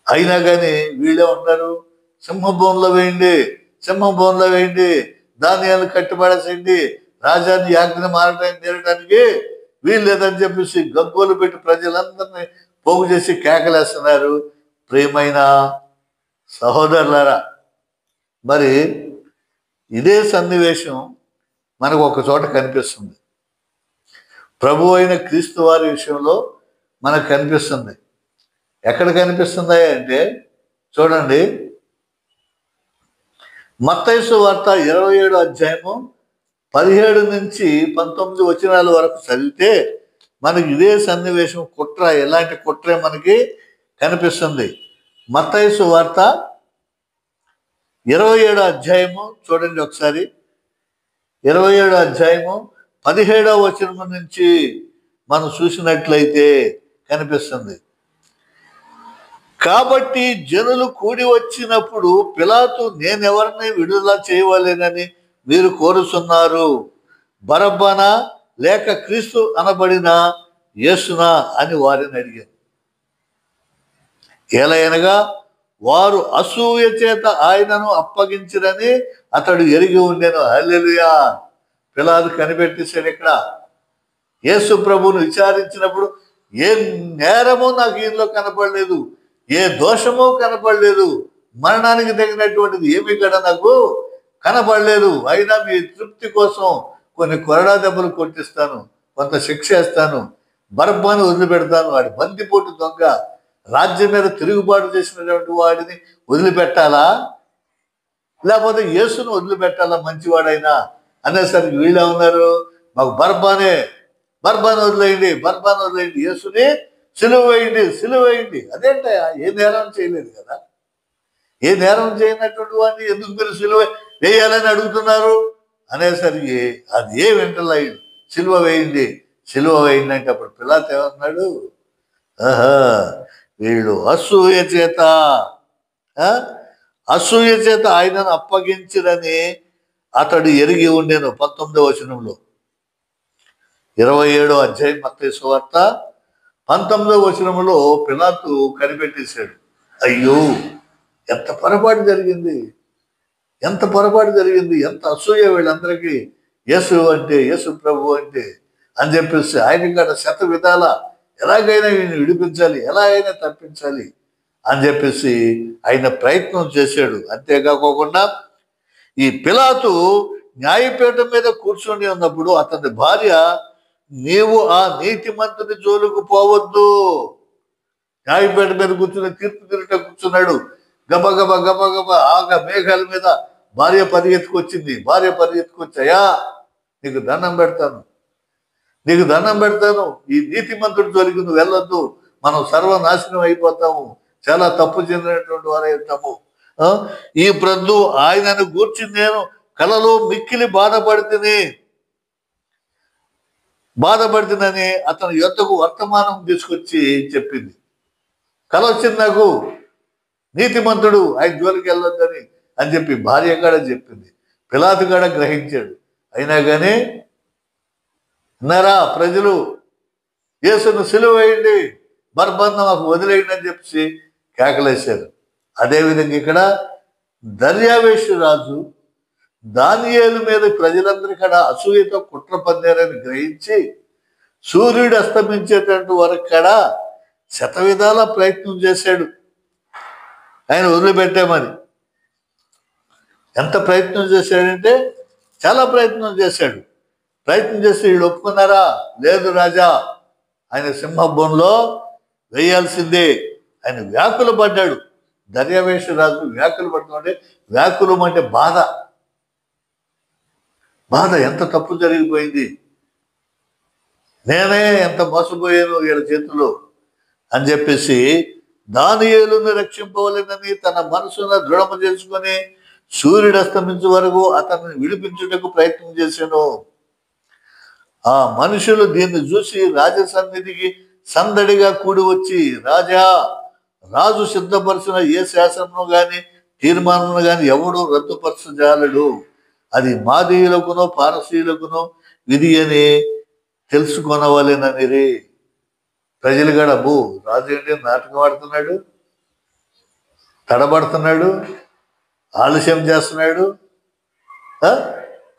అయినా కానీ వీళ్ళే ఉన్నారు, సింహభవనంలో వేయండి, దానియేలుని కట్టిపడేసేయండి, రాజాన్ని ఆజ్ఞ మారటానికి తీరటానికి వీలు లేదని చెప్పేసి గగ్గోలు పెట్టి ప్రజలందరినీ పోగు చేసి కేకలేస్తున్నారు. ప్రియమైన సహోదరులారా, మరి ఇదే సన్నివేశం మనకు ఒక చోట కనిపిస్తుంది. ప్రభు అయిన క్రీస్తు వారి విషయంలో మనకు కనిపిస్తుంది. ఎక్కడ కనిపిస్తుందా అంటే చూడండి, మత్తయి సువార్త 27వ అధ్యాయము 17 నుంచి 19 వచనాల వరకు చదివితే మనకి ఇదే సన్నివేశం, కుట్ర, ఎలాంటి కుట్రే మనకి కనిపిస్తుంది. మత్తయి సువార్త 27వ అధ్యాయము చూడండి ఒకసారి. 27వ అధ్యాయము 17వ వచనం నుంచి మనం చూసినట్లయితే కనిపిస్తుంది. కాబట్టి జనులు కూడి వచ్చినప్పుడు పిలాతు, నేనెవరిని విడుదల చేయవలెనని మీరు కోరుచున్నారు? బరబ్బనా లేక క్రీస్తు అనబడిన యేసునా అని వారిని అడిగారు. ఏలయనగా వారు అసూయ చేత ఆయనను అప్పగించిరని అతడు ఎరిగి ఉండెను. హల్లెలూయా. పిలాతు కనిపెట్టేశాడు. ఇక్కడ యేసు ప్రభువును విచారించినప్పుడు ఏ నేరము నాకు ఈయనలో కనపడలేదు, ఏ దోషము కనపడలేదు, మరణానికి తగినటువంటిది ఏమీ కూడా నాకు కనపడలేదు. అయినా మీ తృప్తి కోసం కొన్ని కొరడా దెబ్బలు కొట్టిస్తాను, కొంత శిక్ష ఇస్తాను, బరబ్బను వదిలిపెడతాను. వాడి బందిపోటు దొంగ, రాజ్యం మీద తిరుగుబాటు చేసినటువంటి వాడిని వదిలిపెట్టాలా, లేకపోతే యేసును వదిలిపెట్టాలా మంచివాడైనా అనేసరికి వీళ్ళే ఉన్నారు, మాకు బరబ్బాను వదిలేయండి, బరబ్బాను వదిలేయండి, యేసుని సిలువ వేయండి. అదేంటయా, ఏ నేరం చేయలేదు కదా, ఏ నేరం చేయనటువంటి వాడిని ఎందుకు మీరు సిలువ వేయాలని అడుగుతున్నారు అనేసరికి అది ఏ వింటలే, సిలువ వేయండి అంటే అప్పుడు పిలాతు ఏమన్నాడు, ఆహా వీళ్ళు అసూయ చేత ఆయనను అప్పగించిరని అతడు ఎరిగి ఉండెను. 19వ వచనంలో 27వ అధ్యాయం మత్తయి సువార్త 19వ వచనంలో పిలాతు కనిపెట్టేశాడు. అయ్యో ఎంత పొరపాటు జరిగింది, ఎంత అసూయ వీళ్ళందరికీ యేసు ప్రభు అంటే అని చెప్పేసి ఆయన గడ శత విధాల ఎలాగైనా ఈయన విడిపించాలి, ఎలా అయినా తప్పించాలి అని చెప్పేసి ఆయన ప్రయత్నం చేశాడు. అంతేకాకుండా ఈ పిలాతు న్యాయపీఠం మీద కూర్చొని ఉన్నప్పుడు అతని భార్య, నీవు ఆ నీతిమంతుని జోలుకు పోవద్దు. న్యాయపీఠం మీద కూర్చుని తీర్పు కూర్చున్నాడు. గబగబ ఆగా మేఘాల మీద భార్య పరిగెత్తుకొచ్చాయా, నీకు దండం పెడతాను, ఈ నీతిమంతుడి జోలికి నువ్వు వెళ్ళొద్దు, మనం సర్వనాశనం అయిపోతాము, చాలా తప్పు చెందినటువంటి వారై ఉంటాము. ఈ ప్రద్దు ఆయనను గూర్చి నేను కలలో మిక్కిలి బాధపడుతుందని అతని యొద్దకు వర్తమానం తీసుకొచ్చి చెప్పింది. కల వచ్చింది నాకు, నీతిమంతుడు ఆయన జోలికి వెళ్ళొద్దని అని చెప్పి భార్య కూడా చెప్పింది. పిలాతు కూడా గ్రహించాడు. అయినా కానీ విన్నారా ప్రజలు, యేసును సిలువ వేయండి, బరబ్బను మాకు వదిలేయండి అని చెప్పి కేకలేశారు. అదేవిధంగా ఇక్కడ దర్యావేషు రాజు దానియేలు మీద ప్రజలందరి కూడా అసూయతో కుట్ర పన్నారని గ్రహించి సూర్యుడు అస్తమించేటువంటి వరకు కూడా శతవిధాల ప్రయత్నం చేశాడు ఆయన వదిలిపెట్టామని. ఎంత ప్రయత్నం చేశాడంటే చాలా ప్రయత్నం చేశాడు. వీళ్ళు ఒప్పుకున్నారా, లేదు రాజా, ఆయన సింహబోన్లో వేయాల్సిందే. ఆయన వ్యాకులు పడ్డాడు. దర్యావేషు రాజు వ్యాకులు పడుతుంటే, వ్యాకులం అంటే బాధ, ఎంత తప్పు జరిగిపోయింది, నేనే ఎంత మోసపోయాను వీళ్ళ చేతిలో అని చెప్పేసి దానియేలును రక్షింపవలెనని తన మనసును దృఢము చేసుకుని సూర్యుడు అస్తమించే వరకు అతన్ని విడిపించుటకు ప్రయత్నం చేశాను. ఆ మనుషులు దీన్ని చూసి రాజసన్నిధికి సందడిగా కూడి వచ్చి, రాజు సిద్ధపరిచిన ఏ శాసనము గాని తీర్మానము గాని ఎవడు రద్దుపరచజాలడు, అది మాదీయులకునో పారసీయులకునో విధి అని తెలుసుకొనవలెననిరి. ప్రజలు కూడా రాజు ఏంటి నాటకం ఆడుతున్నాడు, తడబడుతున్నాడు, ఆలస్యం చేస్తున్నాడు,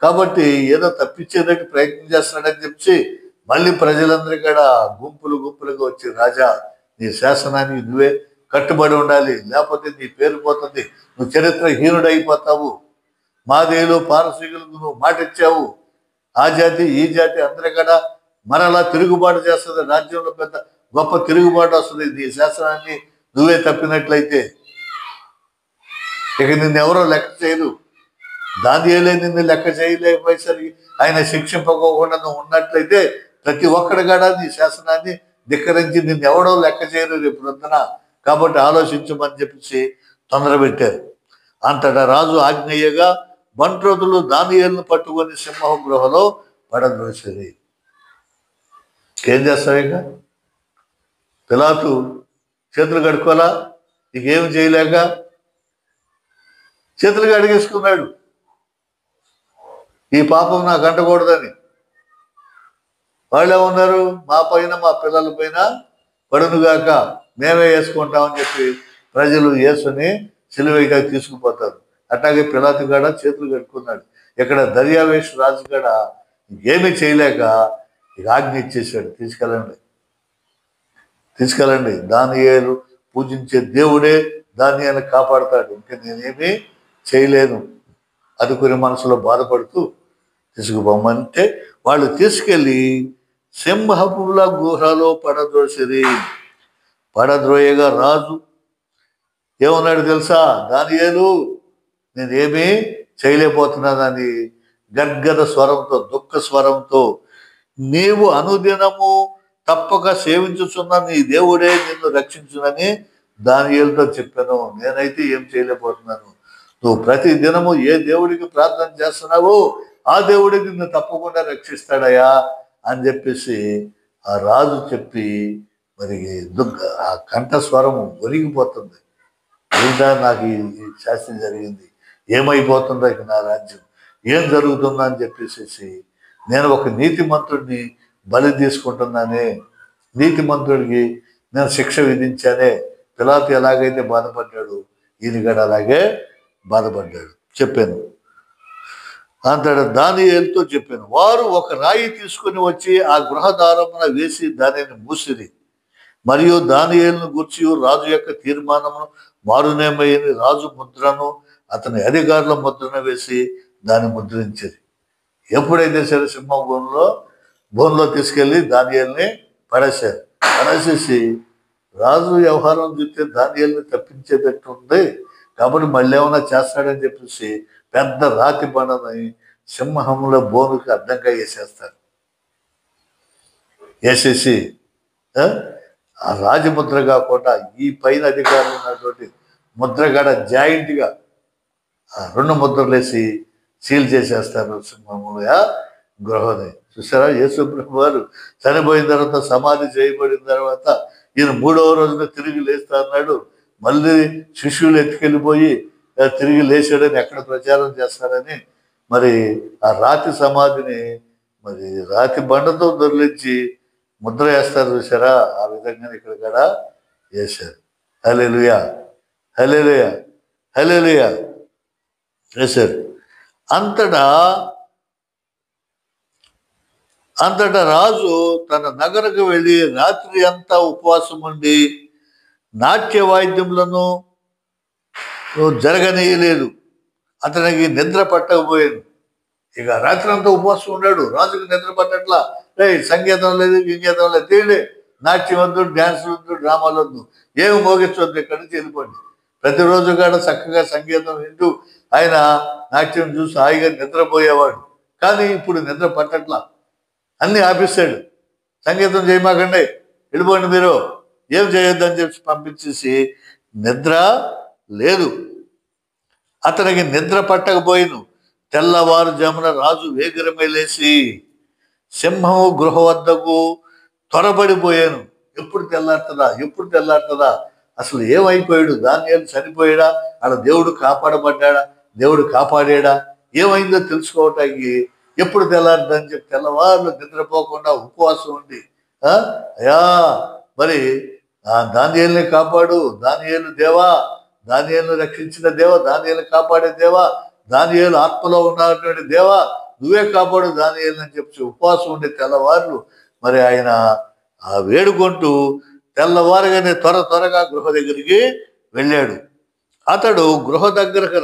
కాబట్టి ఏదో తప్పించేందుకు ప్రయత్నం చేస్తున్నాడని చెప్పి మళ్ళీ ప్రజలందరూ కూడా గుంపులుగా వచ్చి, రాజా నీ శాసనానికి నువ్వే కట్టుబడి ఉండాలి, లేకపోతే నీ పేరు పోతుంది, నువ్వు చరిత్రహీనుడు అయిపోతావు, మాదేలు పారసీకులకు నువ్వు మాట ఇచ్చావు, ఆ జాతి ఈ జాతి అందరూ కూడా మరలా తిరుగుబాటు చేస్తుంది, రాజ్యంలో పెద్ద గొప్ప తిరుగుబాటు వస్తుంది, నీ శాసనాన్ని నువ్వే తప్పినట్లయితే ఇక నిన్నెవరో లెక్క చేయరు. దానియేలే నిన్ను లెక్క చేయలేకపోయేసరికి ఆయన శిక్షింపకోకుండా నువ్వు ఉన్నట్లయితే ప్రతి ఒక్కడు కూడా నీ శాసనాన్ని ధిక్కరించి నిన్నెవడో లెక్క చేయరు రేపు రొద్దున, కాబట్టి ఆలోచించమని చెప్పేసి తొందర పెట్టారు. అంతటా రాజు ఆజ్ఞయ్యగా బంట్రోతులు దానియేలును పట్టుకొని సింహ గృహలో పడద్రోసేది. ఏం చేస్తావు? ఇక పిలాతు చేతులు కడుక్కోలా, ఇకేం చేయలేక చేతులు కడిగేసుకున్నాడు, ఈ పాపం నాకు అంటకూడదని. వాళ్ళు ఏమన్నారు, మా పైన మా పిల్లల పైన పడునుగాక, మేమే వేసుకుంటామని చెప్పి ప్రజలు యేసుని సిలువగా తీసుకుపోతారు. అట్లాగే పిలాతు కాడ చేతులు కట్టుకున్నాడు. ఇక్కడ దర్యావేషు రాజు కాడ ఏమీ చేయలేక ఇక ఆజ్ఞ ఇచ్చేసాడు, తీసుకెళ్ళండి, దానియేలు పూజించే దేవుడే దానియేలు కాపాడతాడు, ఇంకా నేనేమీ చేయలేను అనుకుని మనసులో బాధపడుతూ తీసుకుపోమంటే వాళ్ళు తీసుకెళ్ళి సింహపుల గుహలో పడద్రోయగా రాజు ఏమన్నాడు తెలుసా, దానియేలు నేనేమీ చేయలేకపోతున్నానని గద్గద స్వరంతో, దుఃఖ స్వరంతో, నీవు అనుదినము తప్పక సేవించుచున్న నీ దేవుడే నిన్ను రక్షించునని దానియేలుతో చెప్పాను. నేనైతే ఏం చేయలేకపోతున్నాను. నువ్వు ప్రతి దినము ఏ దేవుడికి ప్రార్థన చేస్తున్నావో ఆ దేవుడికి నిన్ను తప్పకుండా రక్షిస్తాడయా అని చెప్పేసి ఆ రాజు చెప్పి, మరి ఆ కంఠస్వరము ఒరిగిపోతుంది. ఏంటా నాకు ఈ శాస్త్రం జరిగింది, ఏమైపోతుందో ఇక నా రాజ్యం, ఏం జరుగుతుందో అని చెప్పేసి నేను ఒక నీతిమంతుడిని బలి తీసుకుంటున్నానే, నీతిమంతుడికి నేను శిక్ష విధించానే. పిలాతు ఎలాగైతే బాధపడ్డాడు, ఈయనగాడు అలాగే బాధపడ్డాడు చెప్పాను. అంతటా దానియేలుతో చెప్పాను, వారు ఒక రాయి తీసుకుని వచ్చి ఆ గృహద్వారమున వేసి దానిని మూసిరి. మరియు దానియేలును గూర్చి రాజు యొక్క తీర్మానమును మారునేమయ్యని రాజు ముద్రను అతని అధికారుల ముద్రను వేసి దాన్ని ముద్రించింది. ఎప్పుడైతే సరే సింహం బోన్లో తీసుకెళ్ళి దానియేలుని పడేసేసి రాజు వ్యవహారం చూస్తే దానియేలుని తప్పించేటట్టు ఉంది కాబట్టి మళ్ళీ ఏమైనా చేస్తాడని చెప్పేసి పెద్ద రాతి బండని సింహంలో బోనుకి అడ్డంగా వేసేసి ఆ రాజముద్ర కాకుండా ఈ పైన అధికారులు ఉన్నటువంటి ముద్రగడ జాయింట్గా 2 ముద్రలు వేసి సీల్ చేసేస్తారు సింహముల గృహని. చూసారా, యేసు ప్రభు వారు చనిపోయిన తర్వాత, సమాధి చేయబడిన తర్వాత ఈయన 3వ రోజున తిరిగి లేస్తా అన్నాడు. మళ్ళీ శిష్యులు ఎత్తుకెళ్ళిపోయి తిరిగి లేచాడని ఎక్కడ ప్రచారం చేస్తారని మరి ఆ రాతి సమాధిని మరి రాతి బండతో దొరిలించి ముద్ర వేస్తారు. చూసారా, ఆ విధంగా ఇక్కడ కూడా వేశారు. హల్లెలూయా, హల్లెలూయా, హల్లెలూయా వేశారు. అంతటా రాజు తన నగరకు వెళ్ళి రాత్రి అంతా ఉపవాసం ఉండి నాట్య వాయిద్యములను జరగనీయలేదు. అతనికి నిద్ర పట్టకపోయాడు. ఇక రాత్రి అంతా ఉపవాసం ఉన్నాడు, రాజుకి నిద్ర పట్టట్లా. సంగీతం లేదు, ఇంగీతం లేదు, తీయండి, నాట్యం వద్దు, డ్యాన్స్ వద్దు, డ్రామాలు వద్దు, ఏమి మోగించవద్దు, ఇక్కడి నుంచి వెళ్ళిపోండి. ప్రతిరోజు కూడా చక్కగా సంగీతం వింటూ ఆయన నాట్యం చూసి హాయిగా నిద్రపోయేవాడు. కానీ ఇప్పుడు నిద్ర పట్టట్లా, అన్నీ ఆపిస్తాడు. సంగీతం చేయమాకండి, వెళ్ళిపోండి, మీరు ఏం చేయొద్దని చెప్పి పంపించేసి నిద్ర లేదు. అతనికి నిద్ర పట్టకపోయిను. తెల్లవారుజామున రాజు వేగిరమై లేచి సింహము గృహ వద్దకు త్వరబడిపోయాను. ఎప్పుడు తెల్లారుతుందా, అసలు ఏమైపోయాడు, దానియేలు చనిపోయాడా, అలా దేవుడు కాపాడబడ్డా, దేవుడు కాపాడాడా, ఏమైందో తెలుసుకోవటానికి ఎప్పుడు తెల్లారుదని చెప్పి తెల్లవారులు నిద్రపోకుండా ఉపవాసం ఉండి అయ్యా మరి దానియేలుని కాపాడు, దానియేలు దేవా, దానియేలును రక్షించిన దేవా, దానియేలు కాపాడే దేవా, దానియేలు ఆత్మలో ఉన్నటువంటి దేవా, నువ్వే కాపాడు దానియేలు అని చెప్పి ఉపవాసం ఉండే తెల్లవారులు మరి ఆయన వేడుకుంటూ తెల్లవారుగానే త్వరగా గృహ దగ్గరికి వెళ్ళాడు. అతడు గృహ దగ్గరికి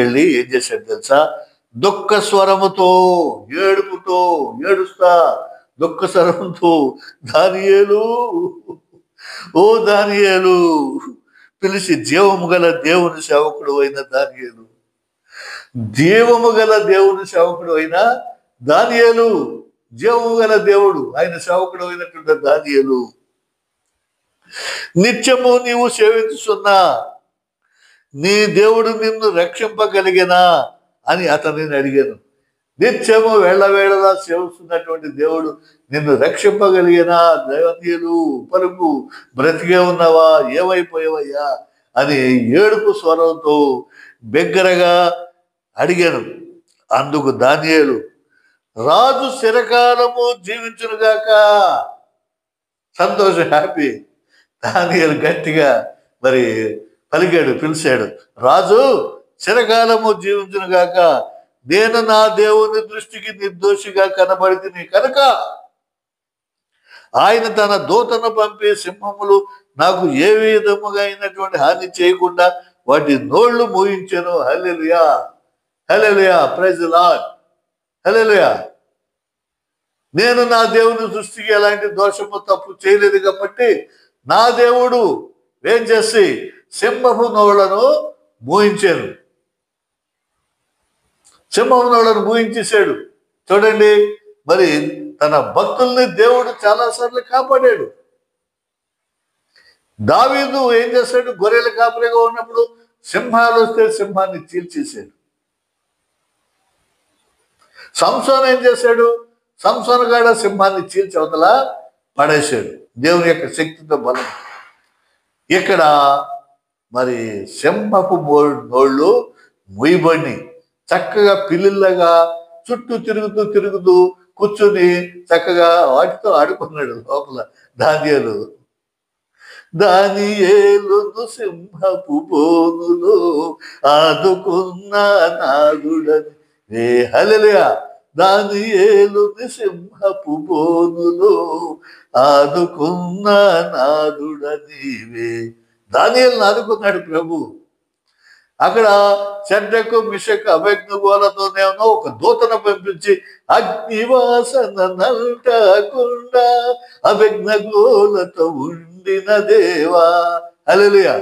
వెళ్ళి ఏం చేశాడు తెలుసా, దుఃఖ స్వరముతో ఏడుస్తా దుఃఖ స్వరముతో దానియేలు, ఓ దానియేలు పిలిచి, జీవము గల దేవుని సేవకుడు అయిన దానియేలు, జీవము గల దేవుని సేవకుడు అయిన దానియేలు, జీవము గల దేవుడు ఆయన సేవకుడు అయినటువంటి దానియేలు, నిత్యము నీవు సేవించుతున్నా నీ దేవుడు నిన్ను రక్షింపగలిగినా అని అతనిని అడిగాను. నిత్యము వేళలా సేవిస్తున్నటువంటి దేవుడు నిన్ను రక్షింపగలిగినా, దానియేలు పలుకు, బ్రతికే ఉన్నావా, ఏమైపోయావయ్యా అని ఏడుపు స్వరంతో బిగ్గరగా అడిగాను. అందుకు దానియేలు, రాజు చిరకాలము జీవించునుగాక. సంతోషం, హ్యాపీ. దానియేలు గట్టిగా మరి పలికాడు, పిలిచాడు, రాజు చిరకాలము జీవించునుగాక, నేను నా దేవుని దృష్టికి నిర్దోషిగా కనబడితిని కనుక ఆయన తన దూతను పంపి సింహములు నాకు ఏ విధముగా అయినటువంటి హాని చేయకుండా వాటి నోళ్లు మూయించెను. హల్లెలూయా, హల్లెలూయా, ప్రైజ్ ది లార్డ్, హల్లెలూయా. నేను నా దేవుని దృష్టికి ఎలాంటి దోషము తప్పు చేయలేదు కాబట్టి నా దేవుడు ఏం చేసి సింహపు నోళ్లను మూయించాను. సింహపు నోళ్లను మూయించేశాడు. చూడండి, మరి తన భక్తుల్ని దేవుడు చాలాసార్లు కాపాడాడు. దావీదు ఏం చేశాడు? గొర్రెల కాపరిగా ఉన్నప్పుడు సింహాలు వస్తే సింహాన్ని చీల్చేశాడు. సంసోను ఏం చేశాడు? సంసోను గాడ సింహాన్ని చీల్చి అవతల పడేశాడు, దేవుని యొక్క శక్తితో, బలం. ఇక్కడ మరి సింహపు నోళ్ళు ముయ్యబడి చక్కగా పిల్లిలాగా చుట్టూ తిరుగుతూ కూర్చుని చక్కగా వాటితో ఆడుకున్నాడు లోపల దానియేలు. దానియేలును సింహపు బోనులో ఆదుకున్న నాదుడని. హల్లెలూయా. దానియేలుని సింహపు బోనులో ఆదుకున్న నాదుడనివే. దానియేలును ఆదుకున్నాడు ప్రభు. అక్కడ షడ్రకు మిషకు అబేద్నెగోలతోనేమో ఒక దూతను పంపించి అగ్నివాసన నల్టకుండా అబేద్నెగోలతో ఉండిన దేవా. హల్లెలూయా.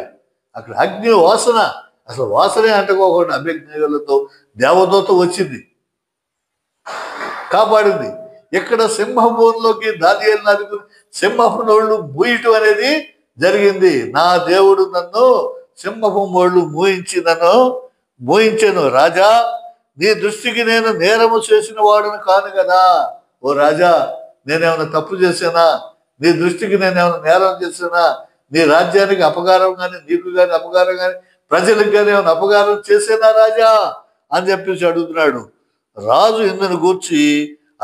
అక్కడ అగ్ని వాసన, అసలు వాసనే అంటుకోకుండా అబేద్నెగోలతో దేవదూత వచ్చింది, కాపాడింది. ఇక్కడ సింహభూమిలోకి దానియేలును ఆదుకుని సింహపు నోళ్ళు మూయటం అనేది జరిగింది. నా దేవుడు నన్ను సింహపు నోళ్ళు మూయించెను. రాజా, నీ దృష్టికి నేను నేరము చేసిన వాడును కాను కదా. ఓ రాజా, నేనేమైనా తప్పు చేశానా? నీ దృష్టికి నేనేమైనా నేరం చేశానా? నీ రాజ్యానికి అపకారం కానీ, నీకు కానీ అపకారం కానీ, ప్రజలకు కానీ ఏమైనా అపకారం చేసేనా రాజా అని చెప్పేసి అడుగుతున్నాడు. రాజు ఇందును గూర్చి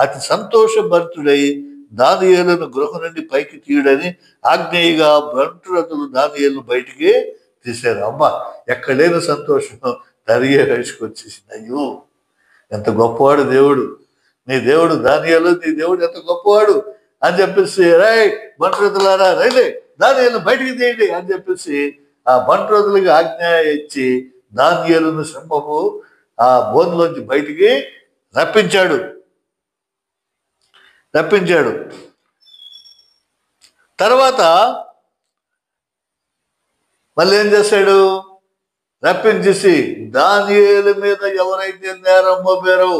అతి సంతోషభరితుడై దానియేలును గృహం నుండి పైకి తీయుడని ఆజ్ఞేయగా బంటురతులు దానియేలును బయటికి తీశారు. అమ్మ, ఎక్కడలేని సంతోషం దానియేలుకు వచ్చేసింది. అయ్యో, ఎంత గొప్పవాడు దేవుడు! నీ దేవుడు దానియేలు, నీ దేవుడు ఎంత గొప్పవాడు అని చెప్పేసి, రాయ్ బంటురతులారా, రైలే దానియేలును బయటికి తీయండి అని చెప్పేసి ఆ బంటురతులకి ఆజ్ఞ ఇచ్చి దానియేలును సింహపు ఆ బోన్లోంచి బయటికి రప్పించాడు. తర్వాత మళ్ళీ ఏం చేశాడు? రప్పించేసి దానియేలు మీద ఎవరైతే నేరం మోపారో,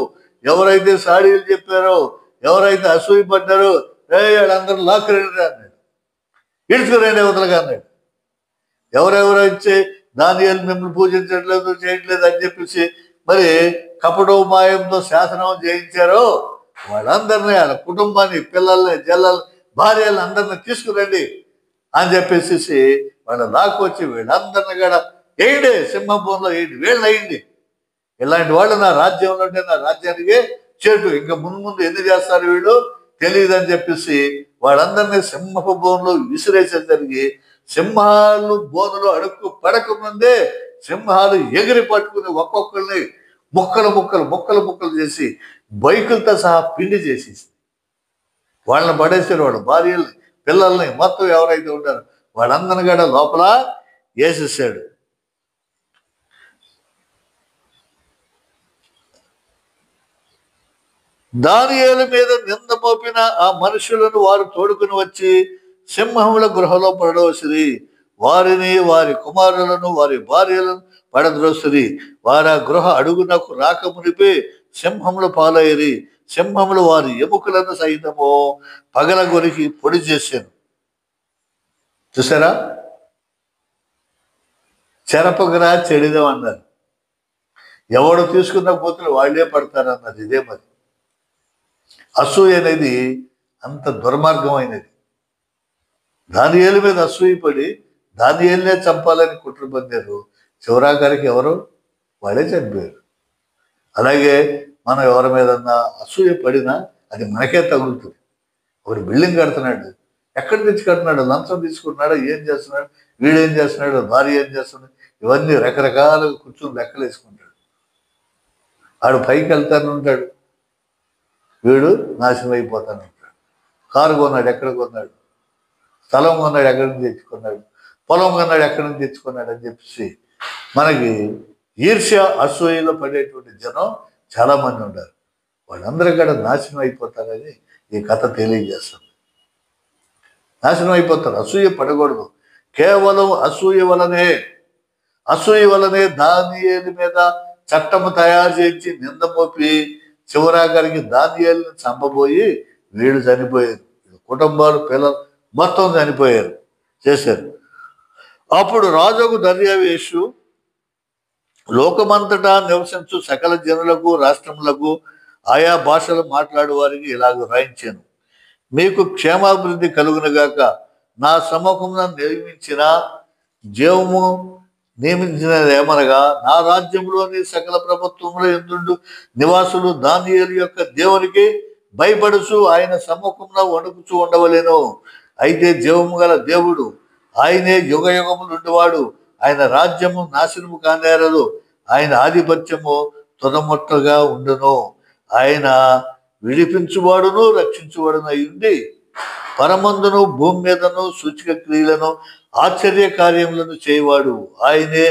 ఎవరైతే సాడీలు చెప్పారో, ఎవరైతే అసూయపడ్డారో, వాళ్ళందరూ లాక్కురండి అన్నాడు, ఇడుచుకురండి అవతలగా అన్నాడు. ఎవరెవరైతే దానియేలు మిమ్మల్ని పూజించట్లేదు, చేయట్లేదు అని చెప్పేసి మరి కపటోపాయంతో శాసనం చేయించారో వాళ్ళందరినీ, వాళ్ళ కుటుంబాన్ని, పిల్లల్ని, జల్లల్ని, భార్యలను అందరినీ తీసుకురండి అని చెప్పేసి వాళ్ళు లాక్కొచ్చి వీళ్ళందరినీ కూడా వేయండి, సింహభూమిలో వేయండి, వీళ్ళని వేయండి. ఇలాంటి వాళ్ళు నా రాజ్యంలో ఉంటే నా రాజ్యానికి చేటు, ఇంకా ముందు ఎన్ని చేస్తారు వీళ్ళు తెలియదు అని చెప్పేసి వాళ్ళందరినీ సింహపు బోన్లో విసిరేసేసరికి సింహాలు బోనులో అడుక్కు పడకముందే సింహాలు ఎగిరి పట్టుకుని ఒక్కొక్కరిని ముక్కలు చేసి బైకులతో సహా పిండి చేసేసి వాళ్ళని పడేసారు. వాడు భార్యల్ని, పిల్లల్ని, మొత్తం ఎవరైతే ఉంటారో వాళ్ళందరిని కూడా లోపల వేసేసాడు. దానియేలు మీద నింద మోపిన ఆ మనుషులను వారు తోడుకుని వచ్చి సింహముల గృహలో పడవసిరి. వారిని, వారి కుమారులను, వారి భార్యలను పడద్రోసిరి. వారి ఆ గృహ అడుగునకు రాకమునిపే సింహములు పాలయ్యి సింహములు వారి ఎముకలను సైతము పగలగొరికి పొడి చేశాను. చూసారా? చెరపగరా చెడిదాం అన్నారు. ఎవడు తీసుకున్న పోతులు వాళ్ళే పడతారన్నది. ఇదే మరి అసూయ అనేది అంత దుర్మార్గమైనది. దానియేలు మీద అసూయపడి దానియేలునే చంపాలని కుట్ర పొందారు. చివరాఖరికి ఎవరు? వాళ్ళే చనిపోయారు. అలాగే మనం ఎవరి మీదన్నా అసూయ పడినా అది మనకే తగులుతుంది. ఒకటి బిల్డింగ్ కడుతున్నాడు, ఎక్కడి నుంచి కడుతున్నాడు, లంచం తీసుకుంటున్నాడు, ఏం చేస్తున్నాడు, వీడేం చేస్తున్నాడు, భార్య ఏం చేస్తున్నాడు, ఇవన్నీ రకరకాలుగా కూర్చొని లెక్కలు వేసుకుంటాడు. ఆడు పైకి వెళ్తానే ఉంటాడు, వీడు నాశనం అయిపోతానే ఉంటాడు. కారు కొన్నాడు, ఎక్కడ కొన్నాడు, స్థలం కొన్నాడు, ఎక్కడి నుంచి తెచ్చుకున్నాడు, పొలం కొన్నాడు, ఎక్కడి నుంచి తెచ్చుకున్నాడు అని చెప్పేసి మనకి ఈర్ష్య అసూయలో పడేటువంటి జనం చాలామంది ఉంటారు. వాళ్ళందరూ కూడా నాశనం అయిపోతారని ఈ కథ తెలియజేస్తుంది. నాశనం అయిపోతారు. అసూయ పడకూడదు. కేవలం అసూయ వలనే దానియేలు మీద చట్టము తయారు చేయించి నింద మోపి చివరాఖరికి దానియేలుని చంపబోయి వీళ్ళు చనిపోయారు. కుటుంబాలు, పిల్లలు మొత్తం చనిపోయారు, చేశారు. అప్పుడు రాజుకు దర్యావేషు లోకమంతటా నివసించు సకల జనులకు, రాష్ట్రములకు, ఆయా భాషలు మాట్లాడు వారికి ఇలాగ రాయించాను. మీకు క్షేమాభివృద్ధి కలుగునుగాక. నా సముఖమున నియమించినది ఏమనగా, నా రాజ్యంలోని సకల ప్రభుత్వముల యందు నివాసులు దానియేలు యొక్క దేవునికి భయపడుచు ఆయన సముఖమున వణుకుచూ ఉండవలెను. అయితే జీవము గల దేవుడు ఆయనే యుగ యుగములు ఉండేవాడు. ఆయన రాజ్యము నాశనము కానేరదు. ఆయన ఆధిపత్యము తుదముట్టగా ఉండును. ఆయన విడిపించువాడును రక్షించువాడును అయ్యుండి పరమందును భూమి మీదను సూచక క్రియలను ఆశ్చర్య కార్యములను చేయవాడు. ఆయనే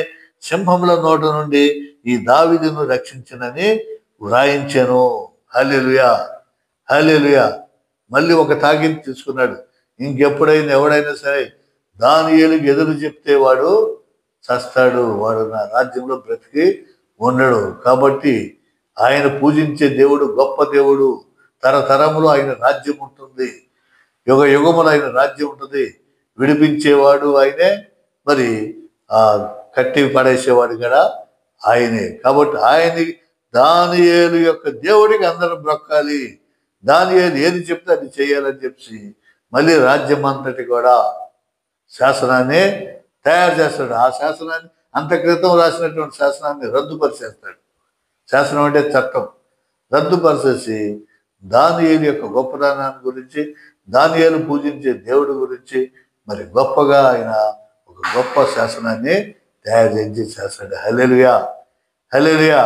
సింహముల నోట నుండి ఈ దావీదును రక్షించినని వ్రాయించెను. హల్లెలూయా, హల్లెలూయా. మళ్ళీ ఒక తాగింపు తీసుకున్నాడు. ఇంకెప్పుడైనా ఎవడైనా సరే దానియేలుకి ఎదురు చెప్తే వాడు చస్తాడు, వాడు నా రాజ్యంలో బ్రతికి ఉండడు. కాబట్టి ఆయన పూజించే దేవుడు గొప్ప దేవుడు. తరతరములు ఆయన రాజ్యం ఉంటుంది, యుగ యుగములు ఆయన రాజ్యం ఉంటుంది. విడిపించేవాడు ఆయనే, మరి కట్టి పడేసేవాడు కూడా ఆయనే. కాబట్టి ఆయన్ని దానియేలు యొక్క దేవుడికి అందరం బ్రొక్కాలి. దానియేలు ఏది చెప్తే అది చేయాలని చెప్పి మళ్ళీ రాజ్యం అంతటి కూడా శాసనాన్ని తయారు చేస్తాడు. ఆ శాసనాన్ని అంత క్రితం రాసినటువంటి శాసనాన్ని రద్దుపరిచేస్తాడు. శాసనం అంటే చట్టం. రద్దుపరిచేసి దానియేలు యొక్క గొప్పదనాన్ని గురించి, దానియేలు పూజించే దేవుడి గురించి మరి గొప్పగా ఆయన ఒక గొప్ప శాసనాన్ని తయారు చేసి చేస్తాడు. హల్లెలూయా, హల్లెలూయా,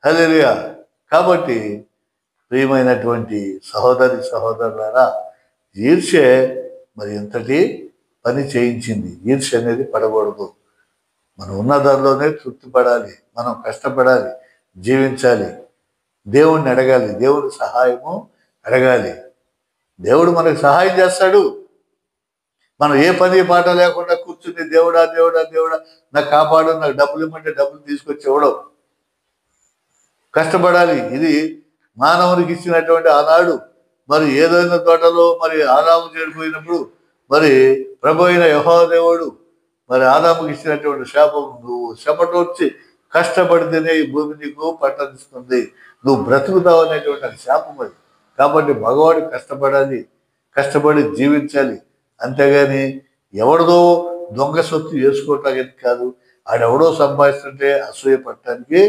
హల్లెలూయా. కాబట్టి ప్రియమైనటువంటి సహోదరి సహోదరులారా, ఈర్ష్య మరి ఎంతటి పని చేయించింది. ఈర్ష్య అనేది పడకూడదు. మనం ఉన్న దానిలోనే తృప్తి పడాలి, మనం కష్టపడాలి, జీవించాలి, దేవుణ్ణి అడగాలి, దేవుడి సహాయము అడగాలి. దేవుడు మనకు సహాయం చేస్తాడు. మనం ఏ పని పాట లేకుండా కూర్చుని దేవుడా దేవుడా దేవుడా నాకు కాపాడు, నాకు డబ్బులు ఇమ్మంటే డబ్బులు తీసుకొచ్చి ఇవ్వడం. కష్టపడాలి. ఇది మానవునికి ఇచ్చినటువంటి ఆనాడు మరి ఏదైనా తోటలో మరి ఆదాము చెడిపోయినప్పుడు మరి ప్రభు అయిన యెహోవా దేవుడు మరి ఆదాముకి ఇచ్చినటువంటి శాపం, నువ్వు చెమటొచ్చి కష్టపడితేనే ఈ భూమి నీకు పంటనిస్తుంది, నువ్వు బ్రతుకుతావు అనేటువంటి శాపం అది. కాబట్టి మగవాడు కష్టపడాలి, కష్టపడి జీవించాలి. అంతేగాని ఎవరిదో దొంగ సొత్తు వేసుకోవటానికి కాదు, ఆడెవడో సంపాదిస్తుంటే అసూయ పట్టడానికి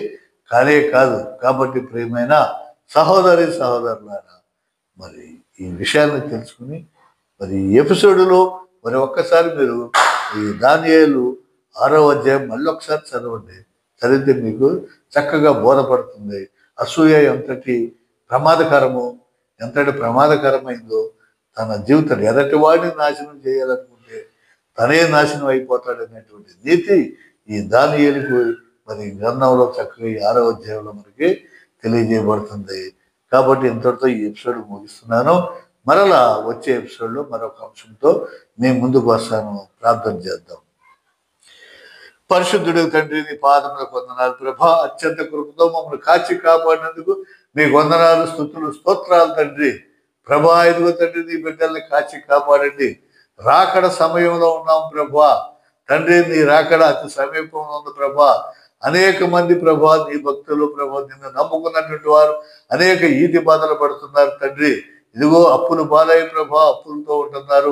కానే కాదు. కాబట్టి ప్రియమైన సహోదరి సహోదరులారా, మరి ఈ విషయాన్ని తెలుసుకుని మరి ఈ ఎపిసోడ్లో మరి ఒక్కసారి మీరు ఈ దానియేలు 6వ అధ్యాయం మళ్ళీ ఒకసారి చదవండి. చదివితే మీకు చక్కగా బోధపడుతుంది. అసూయ ఎంతటి ప్రమాదకరమైందో, తన జీవితం ఎదటి వాడిని నాశనం చేయాలనుకుంటే తనే నాశనం అయిపోతాడనేటువంటి నీతి ఈ దానియేలుకు మరి గ్రంథంలో చక్కగా ఈ 6వ అధ్యాయంలో మనకి తెలియజేయబడుతుంది. కాబట్టి ఇంతటితో ఈ ఎపిసోడ్ ముగిస్తున్నాను. మరలా వచ్చే ఎపిసోడ్లో మరొక అంశంతో మీ ముందుకు వస్తాను. ప్రార్థన చేద్దాం. పరిశుద్ధుడు తండ్రి, నీ పాదములకు వందనాలు ప్రభా. అత్యంత కృపతో మమ్మల్ని కాచి కాపాడినందుకు మీకు వందనాలు, స్తుతులు, స్తోత్రాలు తండ్రి. ప్రభా, ఇదిగో తండ్రి, నీ బిడ్డల్ని కాచి కాపాడండి. రాకడ సమయంలో ఉన్నాం ప్రభా. తండ్రి, నీ రాకడ అతి సమీపంలో ఉంది ప్రభా. అనేక మంది ప్రభా, నీ భక్తులు ప్రభా, నిన్ను నమ్ముకున్నటువంటి వారు అనేక ఈతి బాధలు పడుతున్నారు తండ్రి. ఇదిగో అప్పులు పాలై ప్రభా, అప్పులతో ఉంటున్నారు,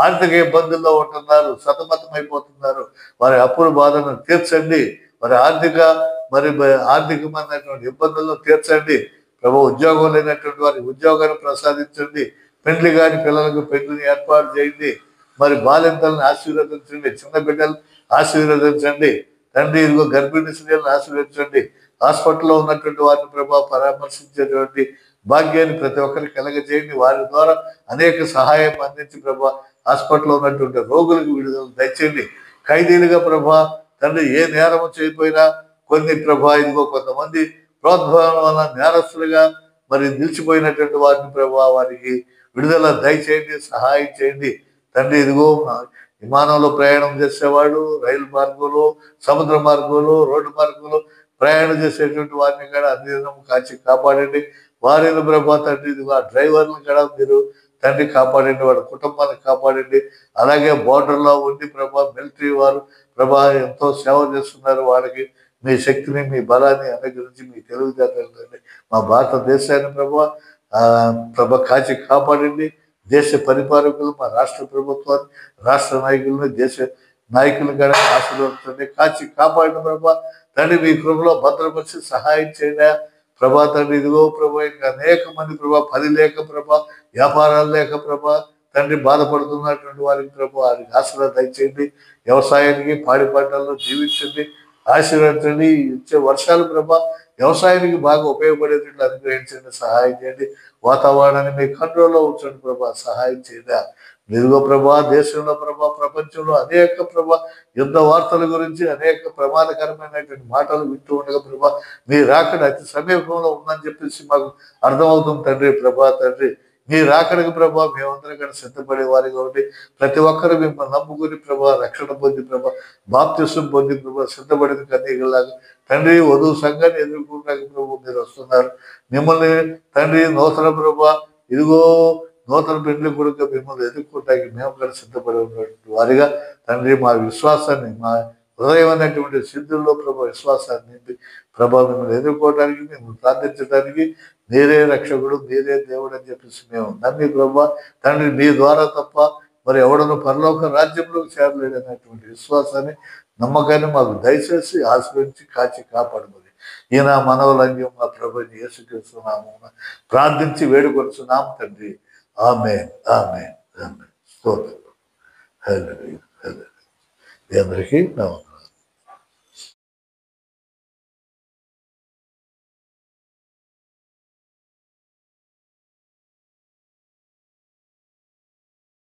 ఆర్థిక ఇబ్బందుల్లో ఉంటున్నారు, సతమతమైపోతున్నారు. వారి అప్పుల బాధను తీర్చండి, వారి ఆర్థికమైనటువంటి ఇబ్బందులను తీర్చండి ప్రభు ఉద్యోగం లేనటువంటి వారికి ఉద్యోగాన్ని ప్రసాదించండి. పెండ్లి కాని పిల్లలకు పెండ్లిని ఏర్పాటు చేయండి. మరి బాలింతలను ఆశీర్వదించండి. చిన్న బిడ్డలు ఆశీర్వదించండి తండ్రి. ఇదిగో గర్భిణీ స్త్రీలను ఆశీర్వదించండి. హాస్పిటల్లో ఉన్నటువంటి వారిని ప్రభావ పరామర్శించేటువంటి భాగ్యాన్ని ప్రతి ఒక్కరికి కలగజేయండి. వారి ద్వారా అనేక సహాయం అందించి ప్రభా హాస్పిటల్లో ఉన్నటువంటి రోగులకు విడుదల దయచేయండి. ఖైదీలుగా ప్రభా తండ్రి ఏ నేరము చేయకపోయినా కొన్ని ప్రభా ఇదిగో కొంతమంది ప్రోద్బలం వల్ల నేరస్తులుగా మరి నిలిచిపోయినటువంటి వారిని ప్రభా వారికి విడుదల దయచేయండి, సహాయం చేయండి తండ్రి. ఇదిగో విమానంలో ప్రయాణం చేసేవాడు, రైలు మార్గంలో, సముద్ర మార్గంలో, రోడ్డు మార్గంలో ప్రయాణం చేసేటువంటి వారిని కూడా అన్ని కాచి కాపాడండి. వారిని ప్రభా తండ్రి ఇదిగో ఆ డ్రైవర్ని కూడా మీరు తండ్రి కాపాడండి, వాడి కుటుంబాన్ని కాపాడండి. అలాగే బోర్డర్లో ఉండి ప్రభా మిలిటరీ వారు ప్రభా ఎంతో సేవ చేస్తున్నారు. వాళ్ళకి మీ శక్తిని మీ బలాన్ని అనుగ్రహించి మీ తెలివితేటలు మా భారతదేశాన్ని ప్రభా కాచి కాపాడండి. దేశ పరిపాలకులు మా రాష్ట్ర ప్రభుత్వాన్ని, రాష్ట్ర నాయకులను, దేశ నాయకులను కూడా ఆశీర్వదించండి, కాచి కాపాడిన ప్రభా తండ్రి. మీ కృపలో భద్రపరిచి సహాయం చేయండి ప్రభా తండ్రి. ఇదిగో ప్రభా ఇంకా అనేక మంది ప్రభా పని లేక ప్రభా వ్యాపారాలు లేక ప్రభా తండ్రి బాధపడుతున్నటువంటి వారికి ప్రభా వారికి ఆశీర్వాదం దయచేయండి. వ్యవసాయానికి పాడి పంటల్లో జీవించండి, ఆశీర్వదించండి. ఇచ్చే వర్షాలు ప్రభా వ్యవసాయానికి బాగా ఉపయోగపడేటట్లు అనుగ్రహించండి, సహాయం చేయండి. వాతావరణాన్ని మీ కంట్రోల్లో ఉంచండి ప్రభా, సహాయం చేయండి. ఇదిగో ప్రభా దేశంలో ప్రభా ప్రపంచంలో అనేక ప్రభా యుద్ధ వార్తల గురించి అనేక ప్రమాదకరమైనటువంటి మాటలు వింటూ ఉండగా ప్రభా మీ రాకడ అతి సమీపంలో ఉందని చెప్పేసి మాకు అర్థమవుతుంది తండ్రి. ప్రభా తండ్రి మీ రాకడకు ప్రభా మేమందరం కూడా సిద్ధపడే వారిగా ఉండి ప్రతి ఒక్కరు మిమ్మల్ని నమ్ముకుని ప్రభా రక్షణ పొంది ప్రభా బాప్తిసం పొంది ప్రభా సిద్ధపడిన కన్నీగలాగా తండ్రి వధువు సంఘాన్ని ఎదుర్కొంటానికి ప్రభు మీరు వస్తున్నారు. మిమ్మల్ని తండ్రి నూతన ప్రభా ఇదిగో నూతన పెండ్లి కొడుకు మిమ్మల్ని ఎదుర్కొంటానికి మేము కూడా సిద్ధపడి ఉన్నటువంటి వారిగా తండ్రి మా విశ్వాసాన్ని, మా హృదయం అనేటువంటి సిద్ధుల్లో ప్రభా విశ్వాసాన్ని నింపి ప్రభా మిమ్మల్ని ఎదుర్కోవడానికి, మేము ప్రార్థించడానికి మీరే రక్షకుడు, మీరే దేవుడు అని చెప్పేసి మేము నమ్మి ప్రభా తండ్రి మీ ద్వారా తప్ప మరి ఎవడను పరలోక రాజ్యంలోకి చేరలేడు అనేటువంటి విశ్వాసాన్ని, నమ్మకాన్ని మాకు దయచేసి ఆశ్రయించి కాచి కాపాడమని ఈయన మనవలంగ్యం మా ప్రభుని యేసుక్రీస్తునామమున ప్రార్థించి వేడుకొచ్చున్నాం తండ్రి. ఆమేన్, ఆమేన్, ఆమేన్. స్తోత్రం. హల్లెలూయా, హల్లెలూయా. అందరికీ నమస్కారం.